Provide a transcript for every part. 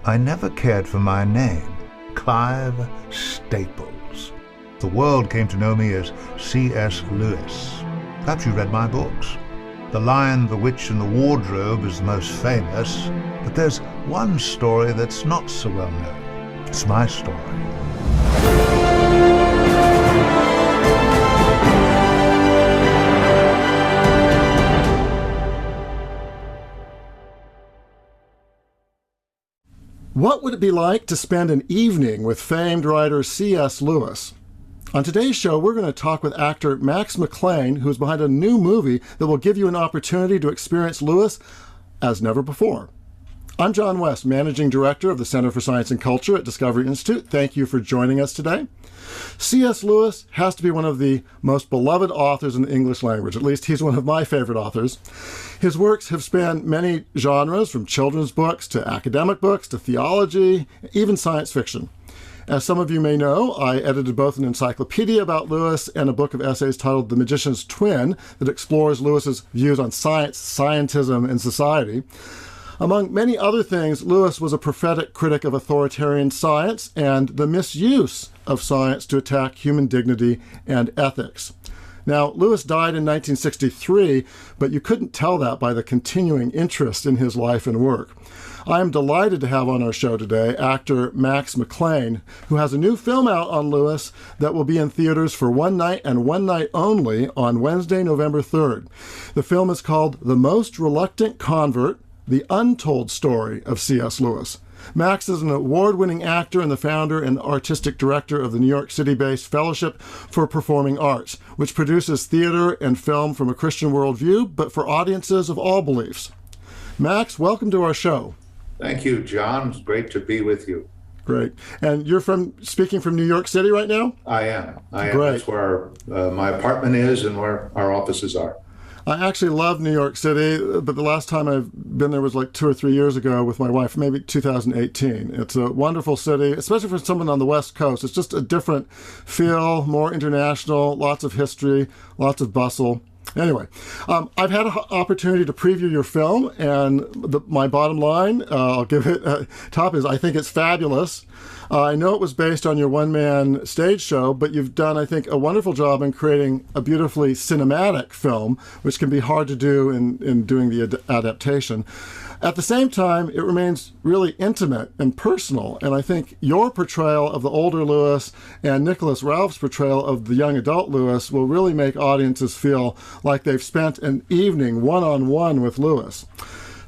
I never cared for my name, Clive Staples. The world came to know me as C.S. Lewis. Perhaps you read my books. The Lion, the Witch, and the Wardrobe is the most famous, but there's one story that's not so well known. It's my story. What would it be like to spend an evening with famed writer C.S. Lewis? On today's show, we're going to talk with actor Max McLean, who's behind a new movie that will give you an opportunity to experience Lewis as never before. I'm John West, Managing Director of the Center for Science and Culture at Discovery Institute. Thank you for joining us today. C.S. Lewis has to be one of the most beloved authors in the English language. At least he's one of my favorite authors. His works have spanned many genres, from children's books to academic books to theology, even science fiction. As some of you may know, I edited both an encyclopedia about Lewis and a book of essays titled The Magician's Twin that explores Lewis's views on science, scientism, and society. Among many other things, Lewis was a prophetic critic of authoritarian science and the misuse of science to attack human dignity and ethics. Now, Lewis died in 1963, but you couldn't tell that by the continuing interest in his life and work. I am delighted to have on our show today actor Max McLean, who has a new film out on Lewis that will be in theaters for one night and one night only on Wednesday, November 3rd. The film is called The Most Reluctant Convert: The Untold Story of C.S. Lewis. Max is an award-winning actor and the founder and artistic director of the New York City-based Fellowship for Performing Arts, which produces theater and film from a Christian worldview, but for audiences of all beliefs. Max, welcome to our show. Thank you, John. It's great to be with you. Great. And you're speaking from New York City right now? I am. Great. That's where my apartment is and where our offices are. I actually love New York City, but the last time I've been there was like 2 or 3 years ago with my wife, maybe 2018. It's a wonderful city, especially for someone on the West Coast. It's just a different feel, more international, lots of history, lots of bustle. Anyway, I've had an opportunity to preview your film, and my bottom line, I'll give it top, is I think it's fabulous. I know it was based on your one-man stage show, but you've done, I think, a wonderful job in creating a beautifully cinematic film, which can be hard to do in doing the adaptation. At the same time, it remains really intimate and personal, and I think your portrayal of the older Lewis and Nicholas Ralph's portrayal of the young adult Lewis will really make audiences feel like they've spent an evening one-on-one with Lewis.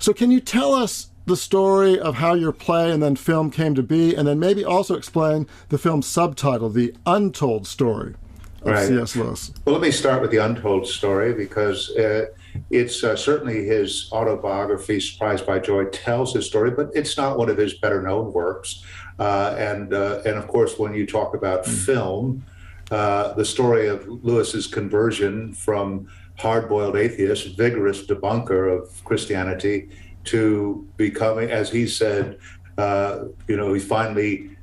So can you tell us the story of how your play and then film came to be, and then maybe also explain the film's subtitle, The Untold Story of C.S. Lewis? Well, let me start with The Untold Story, because it's certainly his autobiography, Surprised by Joy, tells his story, but it's not one of his better-known works. And of course, when you talk about film, the story of Lewis's conversion from hard-boiled atheist, vigorous debunker of Christianity, to becoming, as he said, he finally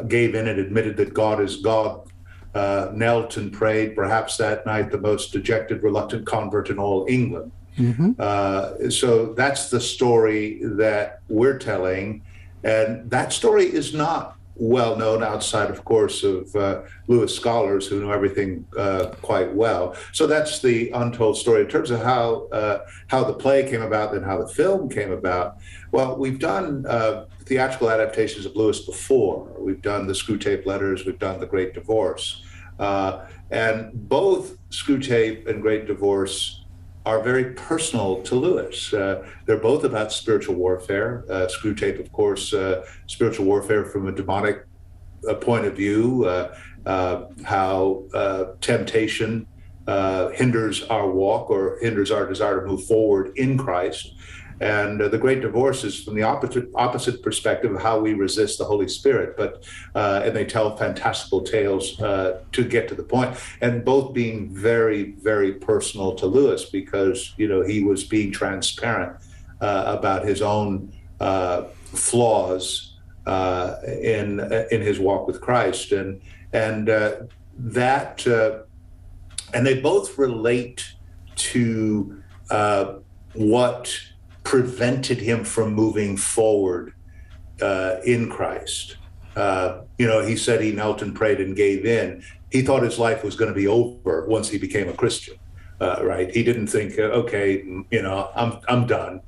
gave in and admitted that God is God, knelt and prayed, perhaps that night the most dejected, reluctant convert in all England. Mm-hmm. So that's the story that we're telling. And that story is not well known outside, of course, of Lewis scholars who know everything quite well. So that's the untold story. In terms of how the play came about and how the film came about, well, we've done theatrical adaptations of Lewis before. We've done the Screwtape Letters, we've done The Great Divorce. And both Screwtape and Great Divorce are very personal to Lewis. They're both about spiritual warfare. Screwtape, of course, spiritual warfare from a demonic point of view, how temptation hinders our walk or hinders our desire to move forward in Christ. And The Great Divorce is from the opposite perspective of how we resist the Holy Spirit. And they tell fantastical tales to get to the point, and both being very, very personal to Lewis, because he was being transparent about his own flaws in his walk with Christ, and they both relate to what prevented him from moving forward in Christ. He said he knelt and prayed and gave in. He thought his life was going to be over once he became a Christian, right? He didn't think, okay, I'm done.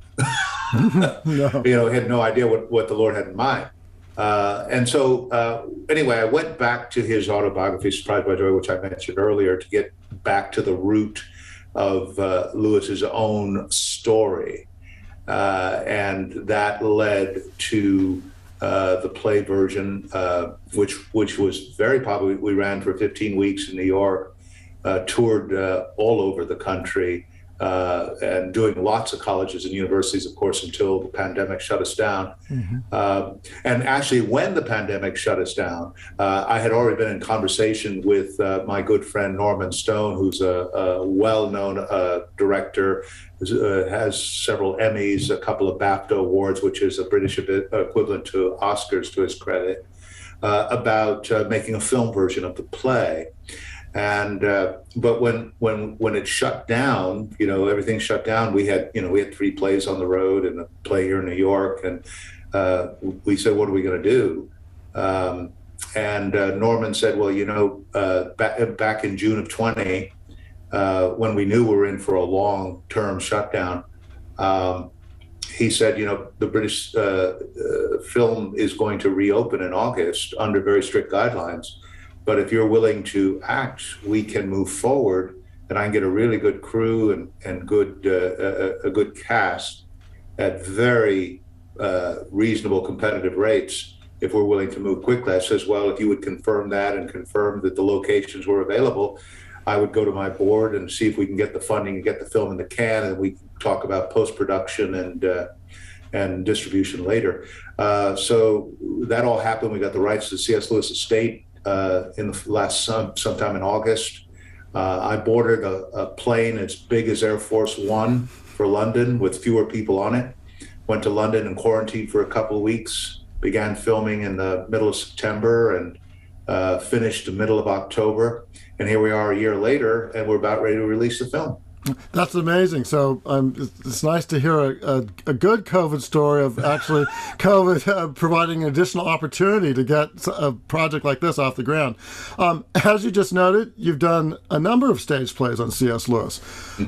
No. He had no idea what the Lord had in mind. Anyway, I went back to his autobiography, Surprised by Joy, which I mentioned earlier, to get back to the root of Lewis's own story. And that led to the play version, which was very popular. We ran for 15 weeks in New York, toured all over the country, and doing lots of colleges and universities, of course, until the pandemic shut us down. Mm-hmm. And actually, when the pandemic shut us down, I had already been in conversation with my good friend Norman Stone, who's a well-known director, has several Emmys, a couple of BAFTA awards, which is a British equivalent to Oscars to his credit, about making a film version of the play. And but when it shut down, everything shut down. We had 3 plays on the road and a play here in New York, and we said, what are we going to do? And Norman said, well, back in June of 20, when we knew we were in for a long-term shutdown, he said, the British film is going to reopen in August under very strict guidelines. But if you're willing to act, we can move forward, and I can get a really good crew and a good cast at very reasonable competitive rates if we're willing to move quickly. I says, well, if you would confirm that and confirm that the locations were available, I would go to my board and see if we can get the funding and get the film in the can, and we can talk about post-production and distribution later. So that all happened. We got the rights to the C.S. Lewis estate in the last sometime in August. I boarded a plane as big as Air Force One for London with fewer people on it. Went to London and quarantined for a couple of weeks. Began filming in the middle of September and finished the middle of October. And here we are a year later, and we're about ready to release the film. That's amazing. So it's nice to hear a good COVID story of actually COVID providing an additional opportunity to get a project like this off the ground. As you just noted, you've done a number of stage plays on C.S. Lewis.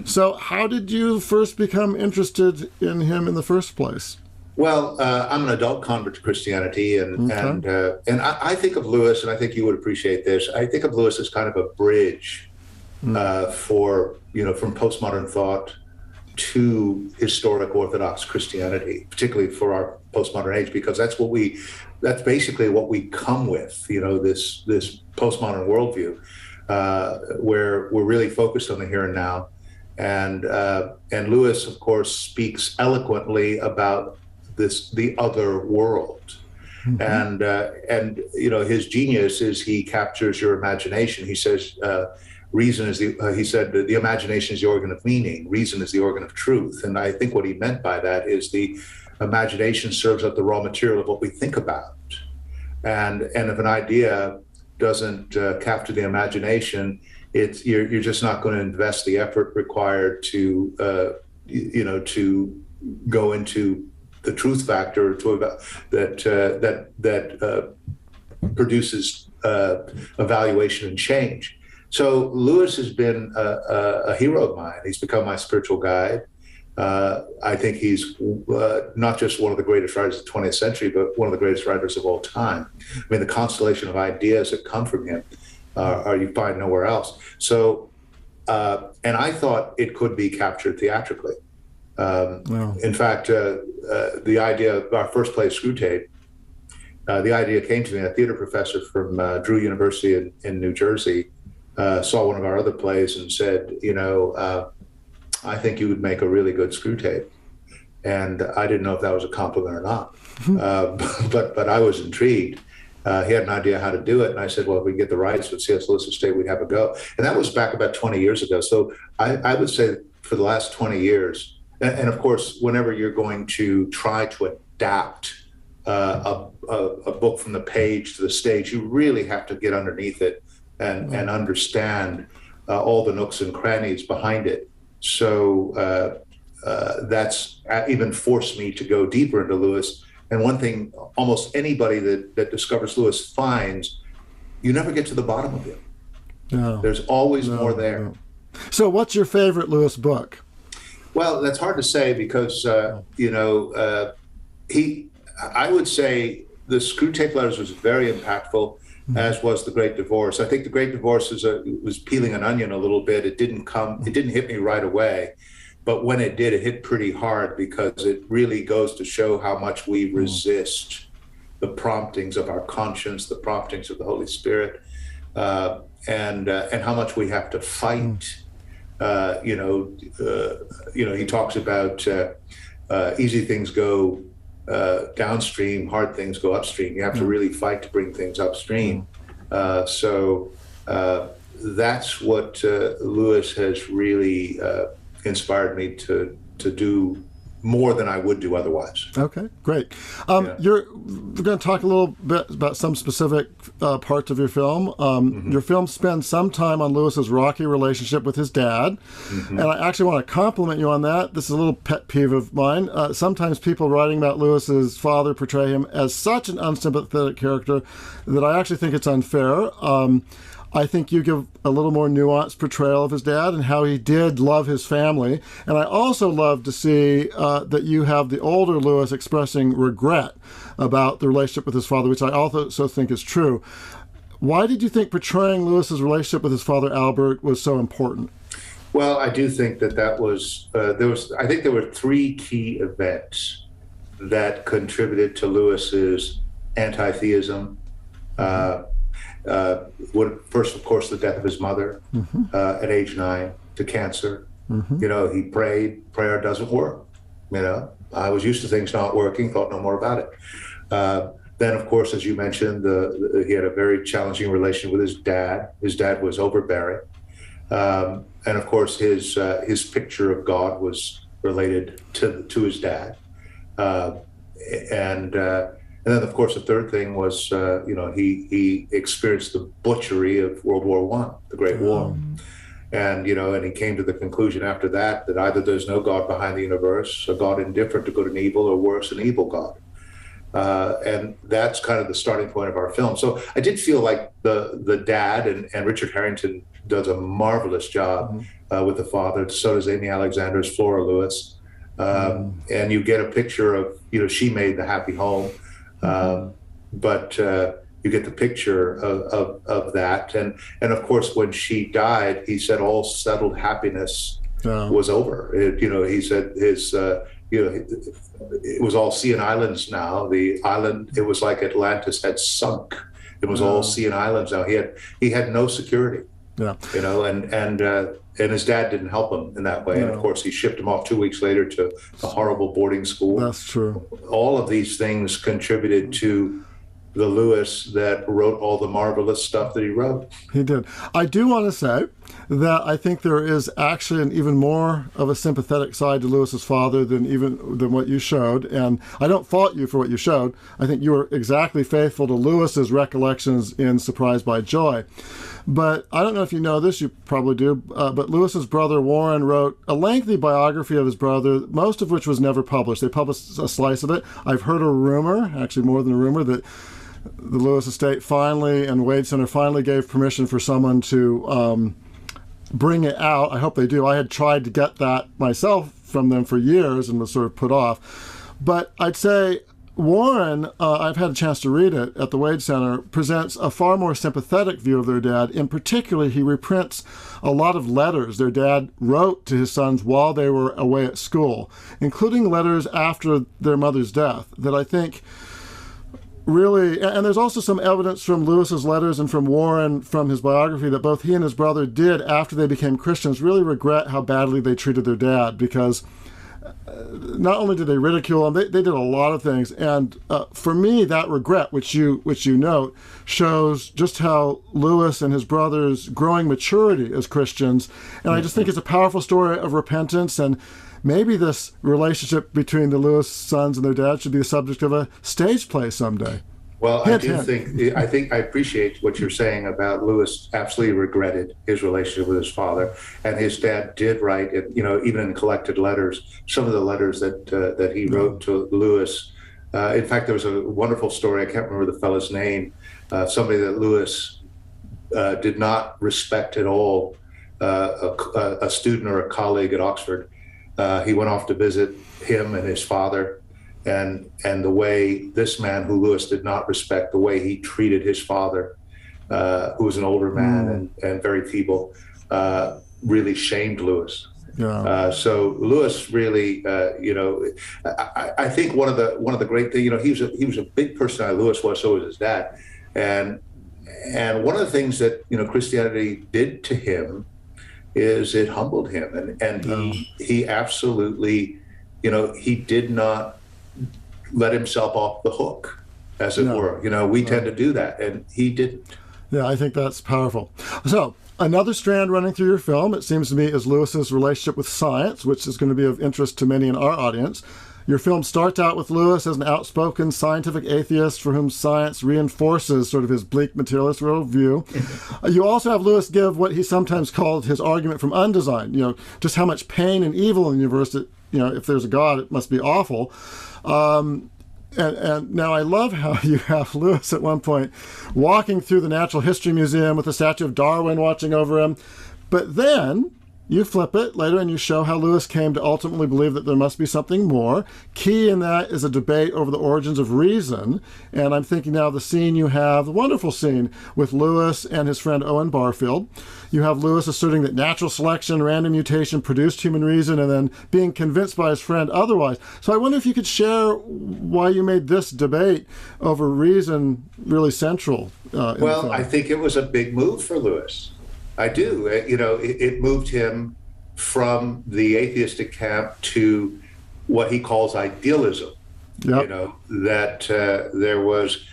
So how did you first become interested in him in the first place? Well, I'm an adult convert to Christianity, and I think of Lewis, and I think you would appreciate this. I think of Lewis as kind of a bridge from postmodern thought to historic Orthodox Christianity, particularly for our postmodern age, because that's basically what we come with. This postmodern worldview, where we're really focused on the here and now, and Lewis, of course, speaks eloquently about the other world. Mm-hmm. And his genius is he captures your imagination. He says reason is he said the imagination is the organ of meaning, reason is the organ of truth. And I think what he meant by that is the imagination serves up the raw material of what we think about. And if an idea doesn't capture the imagination, you're just not going to invest the effort required to go into the truth factor that produces evaluation and change. So Lewis has been a hero of mine. He's become my spiritual guide. I think he's not just one of the greatest writers of the 20th century, but one of the greatest writers of all time. I mean, the constellation of ideas that come from him you find nowhere else. So, and I thought it could be captured theatrically. Wow. In fact, the idea of our first play, Screwtape, the idea came to me. A theater professor from Drew University in New Jersey saw one of our other plays and said, I think you would make a really good Screwtape. And I didn't know if that was a compliment or not, but I was intrigued. He had an idea how to do it. And I said, well, if we can get the rights with C.S. Lewis estate, we'd have a go. And that was back about 20 years ago. So I would say for the last 20 years, and of course, whenever you're going to try to adapt a book from the page to the stage, you really have to get underneath it and understand all the nooks and crannies behind it. So that's even forced me to go deeper into Lewis And one thing almost anybody that discovers Lewis finds, you never get to the bottom of it. No. There's always more there. No. So what's your favorite Lewis book? Well, that's hard to say because, I would say the Screwtape Letters was very impactful, as was The Great Divorce. I think The Great Divorce was peeling an onion a little bit. It didn't hit me right away, but when it did, it hit pretty hard because it really goes to show how much we resist the promptings of our conscience, the promptings of the Holy Spirit, and how much we have to fight. He talks about easy things go downstream, hard things go upstream. You have to really fight to bring things upstream. So that's what Lewis has really inspired me to do more than I would do otherwise. Okay, great. We're going to talk a little bit about some specific parts of your film. Your film spends some time on Lewis's rocky relationship with his dad, and I actually want to compliment you on that. This is a little pet peeve of mine. Sometimes people writing about Lewis's father portray him as such an unsympathetic character that I actually think it's unfair. I think you give a little more nuanced portrayal of his dad and how he did love his family. And I also love to see that you have the older Lewis expressing regret about the relationship with his father, which I also think is true. Why did you think portraying Lewis's relationship with his father, Albert, was so important? Well, I do think that was, I think there were three key events that contributed to Lewis's anti-theism. First, of course, the death of his mother at age 9 to cancer. He prayed. Prayer doesn't work. I was used to things not working, thought no more about it. Then, of course, as you mentioned, he had a very challenging relationship with his dad. His dad was overbearing. And, of course, his picture of God was related to his dad. And then, of course, the third thing was, he experienced the butchery of World War I, the Great War. And, and he came to the conclusion after that either there's no God behind the universe, a God indifferent to good and evil, or worse, an evil God. And that's kind of the starting point of our film. So I did feel like the dad and Richard Harrington does a marvelous job with the father. So does Amy Alexander's Flora Lewis. And you get a picture of, she made the happy home. But you get the picture of that. And of course, when she died, he said all settled happiness was over. He said it was all sea and islands now. The island, it was like Atlantis had sunk. It was all sea and islands now. He had no security. And his dad didn't help him in that way. And of course, he shipped him off 2 weeks later to a horrible boarding school. That's true. All of these things contributed to the Lewis that wrote all the marvelous stuff that he wrote. He did. I do want to say that I think there is actually an even more of a sympathetic side to Lewis's father than what you showed. And I don't fault you for what you showed. I think you were exactly faithful to Lewis's recollections in Surprised by Joy. But I don't know if you know this, you probably do, but Lewis's brother Warren wrote a lengthy biography of his brother, most of which was never published. They published a slice of it. I've heard a rumor, actually more than a rumor, that the Lewis estate finally and Wade Center finally gave permission for someone to bring it out. I hope they do. I had tried to get that myself from them for years and was sort of put off. But I'd say Warren, I've had a chance to read it at the Wade Center, presents a far more sympathetic view of their dad. In particular, he reprints a lot of letters their dad wrote to his sons while they were away at school, including letters after their mother's death that I think really, and there's also some evidence from Lewis's letters and from Warren from his biography that both he and his brother did, after they became Christians, really regret how badly they treated their dad, because not only did they ridicule him, they did a lot of things. And for me, that regret, which you note, shows just how Lewis and his brothers' growing maturity as Christians. And I just think it's a powerful story of repentance. And maybe this relationship between the Lewis sons and their dad should be the subject of a stage play someday. Well, I appreciate what you're saying about Lewis absolutely regretted his relationship with his father, and his dad did write, even in collected letters, some of the letters that he wrote to Lewis In fact, there was a wonderful story. I can't remember the fellow's name. Somebody that Lewis did not respect at all, a student or a colleague at Oxford. He went off to visit him and his father, and the way this man, who Lewis did not respect, the way he treated his father, who was an older man and very feeble, really shamed Lewis. Yeah. So Lewis really, I think one of the great things, he was a big personality. Lewis was, so was his dad, and one of the things that Christianity did to him is it humbled him, and he absolutely, he did not let himself off the hook, as it were. We tend to do that, and he didn't. Yeah, I think that's powerful. So another strand running through your film, it seems to me, is Lewis's relationship with science, which is going to be of interest to many in our audience. Your film starts out with Lewis as an outspoken scientific atheist for whom science reinforces sort of his bleak materialist worldview. You also have Lewis give what he sometimes called his argument from undesign, just how much pain and evil in the universe, that, if there's a God, it must be awful. And now I love how you have Lewis at one point walking through the Natural History Museum with a statue of Darwin watching over him. But then you flip it later and you show how Lewis came to ultimately believe that there must be something more. Key in that is a debate over the origins of reason. And I'm thinking now of the scene you have, the wonderful scene with Lewis and his friend Owen Barfield. You have Lewis asserting that natural selection, random mutation produced human reason, and then being convinced by his friend otherwise. So I wonder if you could share why you made this debate over reason really central. Well, I think it was a big move for Lewis. I do. It moved him from the atheistic camp to what he calls idealism. Yep. That there was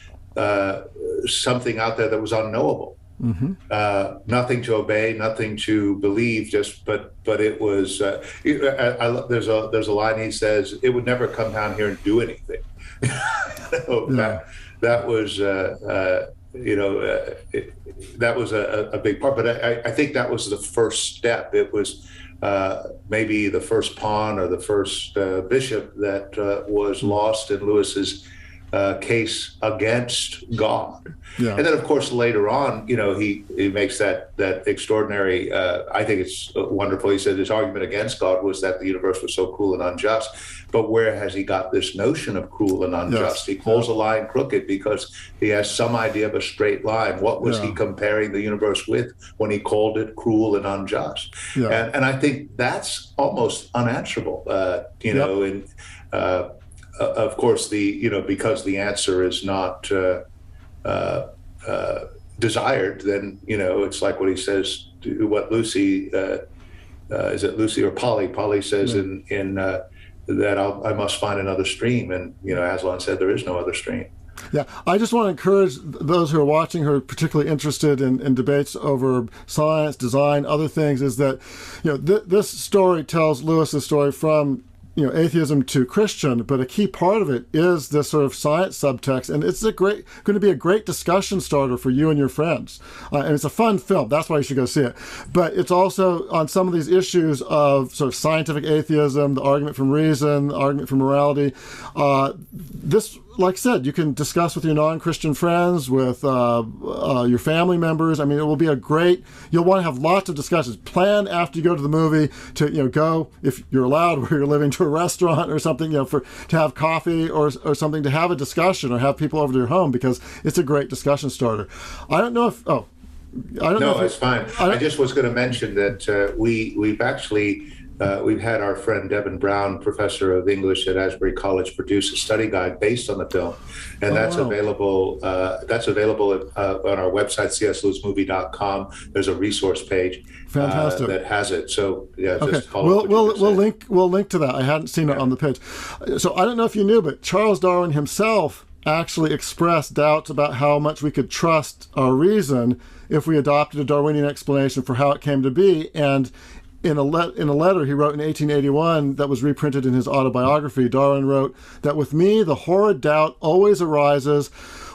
something out there that was unknowable. Mm-hmm. Nothing to obey, nothing to believe. But it was. There's a line he says, "It would never come down here and do anything." That was. That was a big part, but I think that was the first step. It was maybe the first pawn or the first bishop that was lost in Lewis's case against God. Yeah. And then, of course, later on, he makes that extraordinary, I think it's wonderful. He said his argument against God was that the universe was so cruel and unjust. But where has he got this notion of cruel and unjust? Yes. He calls a line crooked because he has some idea of a straight line. What was he comparing the universe with when he called it cruel and unjust? Yeah. And I think that's almost unanswerable, and of course, because the answer is not desired, then it's like what he says. What Lucy is it Lucy or Polly? Polly says in that I must find another stream, and Aslan said there is no other stream. Yeah, I just want to encourage those who are watching who are particularly interested in debates over science, design, other things. Is that this story tells Lewis's story from atheism to Christian, but a key part of it is this sort of science subtext, and it's going to be a great discussion starter for you and your friends. And it's a fun film. That's why you should go see it. But it's also on some of these issues of sort of scientific atheism, the argument from reason, the argument from morality. This, like I said, you can discuss with your non-Christian friends, with your family members. I mean, it will be you'll want to have lots of discussions. Plan after you go to the movie to, go, if you're allowed, where you're living, to a restaurant or something, to have coffee or something, to have a discussion or have people over to your home, because it's a great discussion starter. I don't know if, it's fine. I just was going to mention that we've actually, we've had our friend Devin Brown, professor of English at Asbury College, produce a study guide based on the film, and that's available. That's available on our website, cslewismovie.com. There's a resource page that has it. So just follow. We'll link to that. I hadn't seen it on the page. So I don't know if you knew, but Charles Darwin himself actually expressed doubts about how much we could trust our reason if we adopted a Darwinian explanation for how it came to be. And in a letter he wrote in 1881 that was reprinted in his autobiography, Darwin wrote that, "With me, the horrid doubt always arises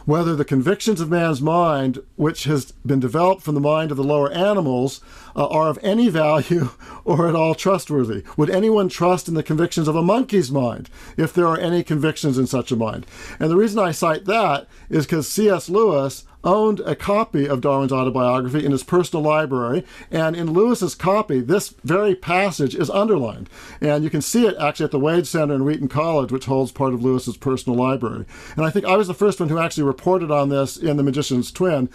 whether the convictions of man's mind, which has been developed from the mind of the lower animals, are of any value or at all trustworthy. Would anyone trust in the convictions of a monkey's mind, if there are any convictions in such a mind? And the reason I cite that is because C.S. Lewis owned a copy of Darwin's autobiography in his personal library, and in Lewis's copy, this very passage is underlined. And you can see it actually at the Wade Center in Wheaton College, which holds part of Lewis's personal library. And I think I was the first one who actually reported on this in The Magician's Twin.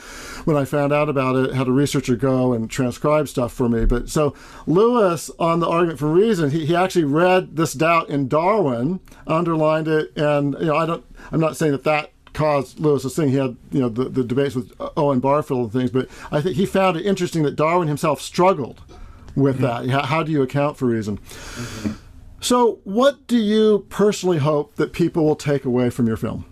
When I found out about it, had a researcher go and transcribe stuff for me. But so Lewis, on the argument for reason, he actually read this doubt in Darwin, underlined it, and I'm not saying that caused Lewis's thing. He had, the debates with Owen Barfield and things, but I think he found it interesting that Darwin himself struggled with that. How do you account for reason? So what do you personally hope that people will take away from your film?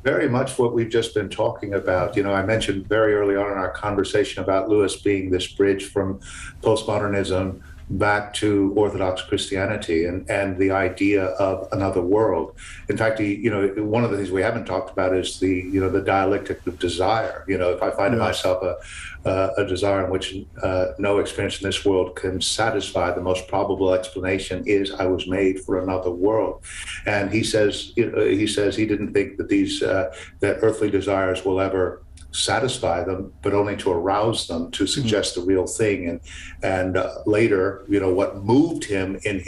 Very much what we've just been talking about. I mentioned very early on in our conversation about Lewis being this bridge from postmodernism back to Orthodox Christianity and the idea of another world. In fact, one of the things we haven't talked about is the dialectic of desire. If I find in myself a desire in which no experience in this world can satisfy, the most probable explanation is I was made for another world. And he says he didn't think that that earthly desires will ever satisfy them, but only to arouse them, to suggest the real thing. And later, what moved him in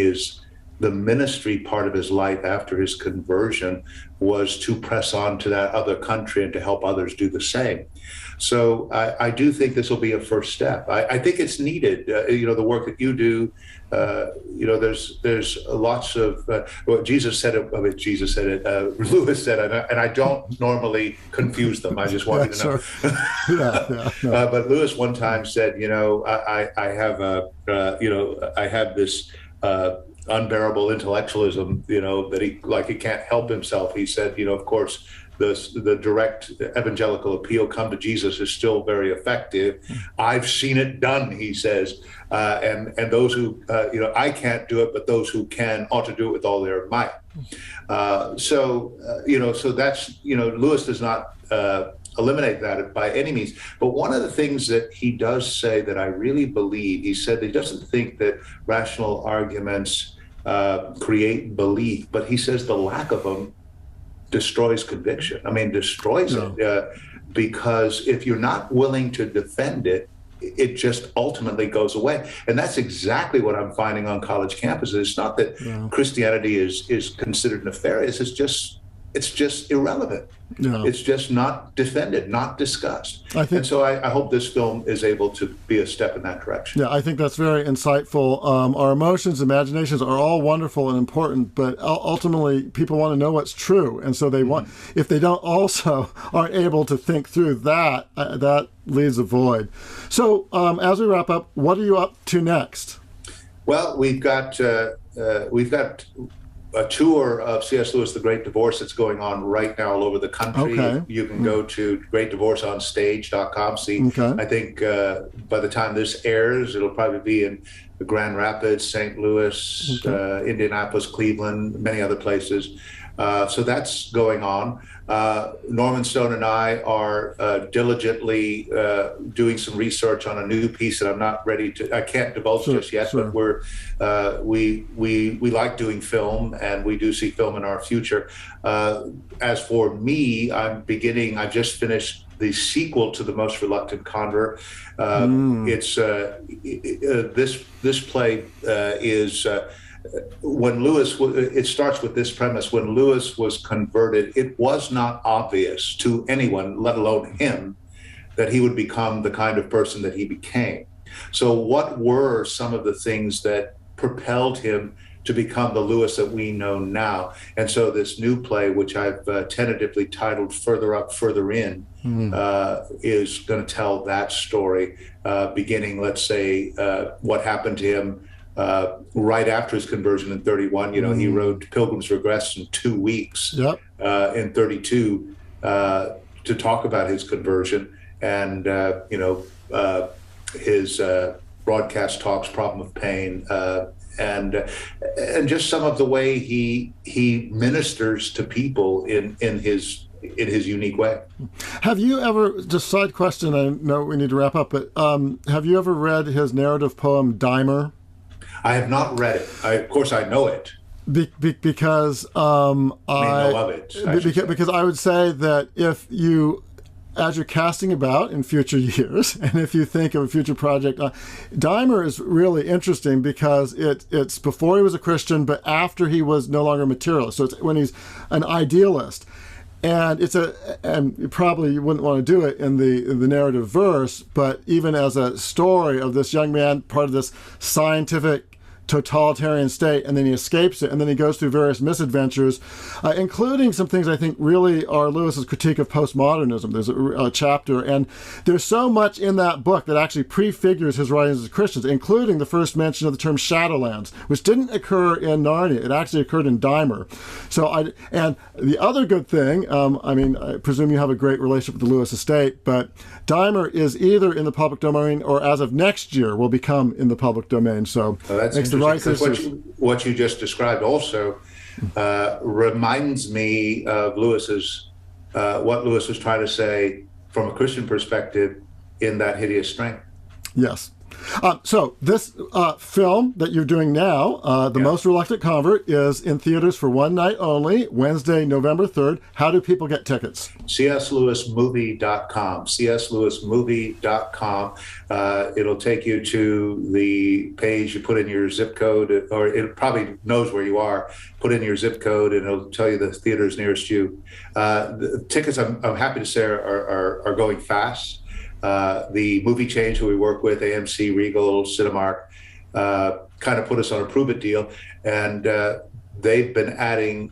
the ministry part of his life after his conversion was to press on to that other country and to help others do the same. So I do think this will be a first step. I think it's needed. The work that you do. There's lots of Jesus said it. Lewis said it, and I don't normally confuse them. I just want you to know. But Lewis one time said, I have this unbearable intellectualism, that he can't help himself. He said, of course, the direct evangelical appeal, come to Jesus, is still very effective. I've seen it done, he says, and those who, I can't do it, but those who can ought to do it with all their might. So that's, Lewis does not eliminate that by any means. But one of the things that he does say that I really believe, he said he doesn't think that rational arguments create belief, but he says the lack of them destroys conviction. Destroys it, because if you're not willing to defend it, it just ultimately goes away. And that's exactly what I'm finding on college campuses. It's not that Christianity is considered nefarious. It's just irrelevant. It's just not defended, not discussed. And so I hope this film is able to be a step in that direction. Yeah, I think that's very insightful. Our emotions, imaginations are all wonderful and important, but ultimately people want to know what's true. And so they want, if they don't also aren't able to think through that, that leaves a void. So as we wrap up, what are you up to next? Well, we've got a tour of C.S. Lewis, The Great Divorce, that's going on right now all over the country. Okay. You can go to greatdivorceonstage.com. See, I think by the time this airs, it'll probably be in Grand Rapids, St. Louis, Indianapolis, Cleveland, many other places. So that's going on. Norman Stone and I are diligently doing some research on a new piece that I'm not ready to, I can't divulge just yet, but we like doing film, and we do see film in our future. As for me, I've just finished the sequel to The Most Reluctant Convert. It's this play is when Lewis, it starts with this premise: when Lewis was converted, it was not obvious to anyone, let alone him, that he would become the kind of person that he became. So what were some of the things that propelled him to become the Lewis that we know now? And so this new play, which I've tentatively titled Further Up, Further In, is going to tell that story, beginning, let's say, what happened to him right after his conversion in 31. He wrote Pilgrim's Regress in 2 weeks in 32 to talk about his conversion, and his broadcast talks, Problem of Pain, and just some of the way he ministers to people in his in his unique way. Have you ever, just side question, I know we need to wrap up, but have you ever read his narrative poem, Dimer? I have not read it. Of course, I know it. Because know of it. Because I would say that if you, as you're casting about in future years, and if you think of a future project, Dimer is really interesting because it's before he was a Christian, but after he was no longer a materialist. So it's when he's an idealist. And and probably you wouldn't want to do it in the narrative verse, but even as a story of this young man, part of this scientific totalitarian state, and then he escapes it, and then he goes through various misadventures, including some things I think really are Lewis's critique of postmodernism. There's a chapter, and there's so much in that book that actually prefigures his writings as Christians, including the first mention of the term Shadowlands, which didn't occur in Narnia. It actually occurred in Dimer. And the other good thing, I presume you have a great relationship with the Lewis estate, but Dimer is either in the public domain or as of next year will become in the public domain. So that's interesting. What you just described also reminds me of Lewis's what Lewis was trying to say from a Christian perspective in That Hideous Strength. Yes. So this film that you're doing now, The Most Reluctant Convert, is in theaters for one night only, Wednesday, November 3rd. How do people get tickets? cslewismovie.com. cslewismovie.com. It'll take you to the page. You put in your zip code, or it probably knows where you are. Put in your zip code, and it'll tell you the theaters nearest you. The tickets, I'm happy to say, are going fast. The movie chain who we work with, AMC, Regal, Cinemark, kind of put us on a prove-it deal, and they've been adding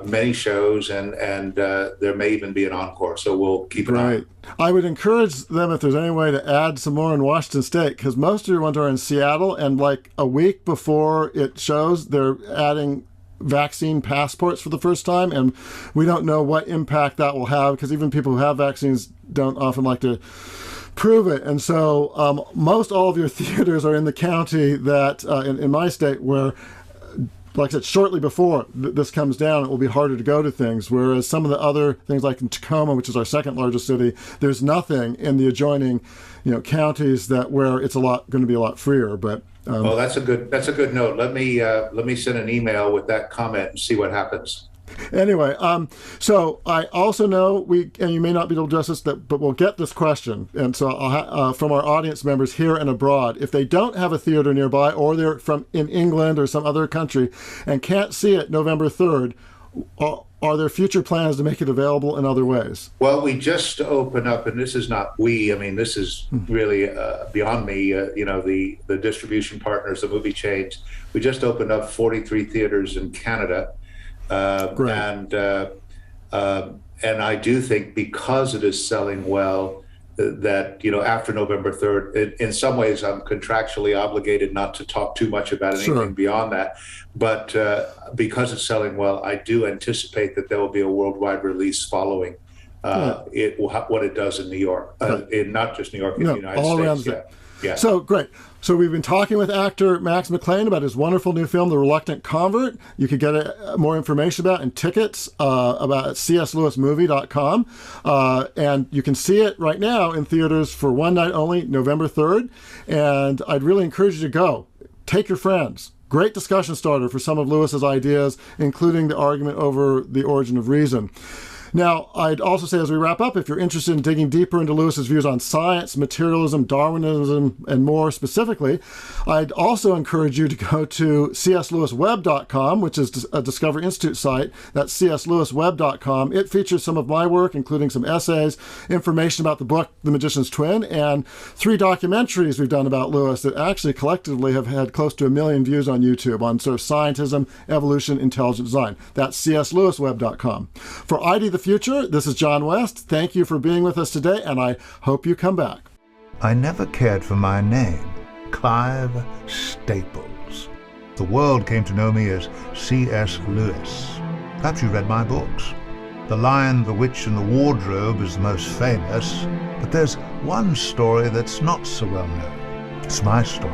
many shows, and there may even be an encore, so we'll keep an eye. I would encourage them, if there's any way, to add some more in Washington State, because most of your ones are in Seattle, and like a week before it shows, they're adding vaccine passports for the first time, and we don't know what impact that will have, because even people who have vaccines don't often like to prove it. And so most all of your theaters are in the county that in my state where, like I said, shortly before this comes down, it will be harder to go to things, whereas some of the other things, like in Tacoma, which is our second largest city, there's nothing in the adjoining counties that where it's going to be a lot freer. But well, that's a good note. Let me send an email with that comment and see what happens. Anyway, so I also know and you may not be able to address this, but we'll get this question, and so I'll from our audience members here and abroad, if they don't have a theater nearby, or they're in England or some other country and can't see it November 3rd, are there future plans to make it available in other ways? Well, we just opened up, and this is not we. I mean, this is really beyond me. The distribution partners, the movie chains. We just opened up 43 theaters in Canada. And I do think because it is selling well, that after November 3rd, in some ways I'm contractually obligated not to talk too much about anything beyond that. But because it's selling well, I do anticipate that there will be a worldwide release following what it does in New York, in not just New York, in the United all States. Around yeah. So great. So we've been talking with actor Max McLean about his wonderful new film, The Reluctant Convert. You can get more information about and tickets about at cslewismovie.com. And you can see it right now in theaters for one night only, November 3rd. And I'd really encourage you to go. Take your friends. Great discussion starter for some of Lewis's ideas, including the argument over the origin of reason. Now, I'd also say as we wrap up, if you're interested in digging deeper into Lewis's views on science, materialism, Darwinism, and more specifically, I'd also encourage you to go to cslewisweb.com, which is a Discovery Institute site. That's cslewisweb.com. It features some of my work, including some essays, information about the book, The Magician's Twin, and 3 documentaries we've done about Lewis that actually collectively have had close to 1 million views on YouTube on sort of scientism, evolution, intelligent design. That's cslewisweb.com. For ID the Future, this is John West. Thank you for being with us today, and I hope you come back. I never cared for my name, Clive Staples. The world came to know me as C.S. Lewis. Perhaps you read my books. The Lion, the Witch, and the Wardrobe is the most famous, but there's one story that's not so well known. It's my story.